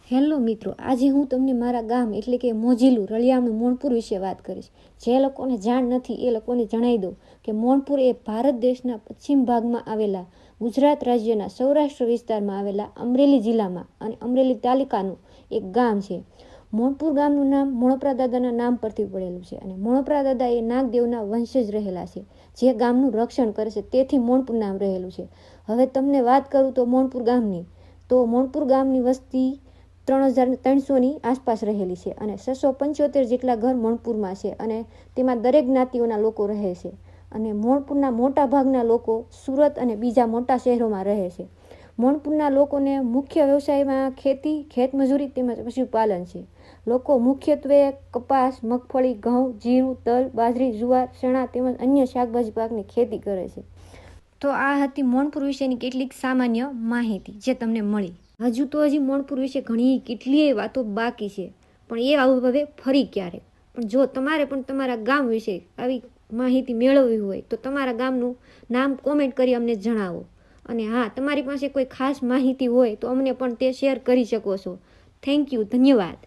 Hello મિત્રો, આજે હું તમને મારા ગામ એટલે કે મોજીલું રળિયામણું મોણપુર વિશે વાત કરીશ. જે લોકોને જાણ નથી એ લોકોને જણાવી દઉં કે મોણપુર એ ભારત દેશના પશ્ચિમ ભાગમાં આવેલા ગુજરાત રાજ્યના સૌરાષ્ટ્ર વિસ્તારમાં આવેલા અમરેલી જિલ્લામાં અને અમરેલી તાલુકાનું એક ગામ છે. મોણપુર ગામનું નામ મોણપરા દાદાના નામ પરથી પડેલું છે અને મોણપરા દાદા એ નાગદેવના વંશજ રહેલા છે, જે ગામનું રક્ષણ કરે છે, તેથી મોણપુર નામ રહેલું છે. હવે તમને વાત કરું તો મોણપુર ગામની, તો મોણપુર ગામની વસ્તી 3,300ની આસપાસ રહેલી છે અને 675 જેટલા ઘર મોણપુરમાં છે અને તેમાં દરેક જ્ઞાતિઓના લોકો રહે છે. અને મોણપુરના મોટા ભાગના લોકો સુરત અને બીજા મોટા શહેરોમાં રહે છે. મોણપુરના લોકોને મુખ્ય વ્યવસાયમાં ખેતી, ખેતમજૂરી તેમજ પશુપાલન છે. લોકો મુખ્યત્વે કપાસ, મગફળી, ઘઉં, જીરું, તલ, બાજરી, જુવાર, ચણા તેમજ અન્ય શાકભાજી પાકની ખેતી કરે છે. તો આ હતી મોણપુર વિશેની કેટલીક સામાન્ય માહિતી જે તમને મળી. હજુ તો મોણપુર વિશે ઘણી કેટલીય વાતો બાકી છે, પણ એ આવું હવે ફરી ક્યારેક. પણ જો તમારે પણ તમારા ગામ વિશે આવી માહિતી મેળવવી હોય તો તમારા ગામનું નામ કોમેન્ટ કરી અમને જણાવો. અને હા, તમારી પાસે કોઈ ખાસ માહિતી હોય તો અમને પણ તે શેર કરી શકો છો. થેન્ક યુ, ધન્યવાદ.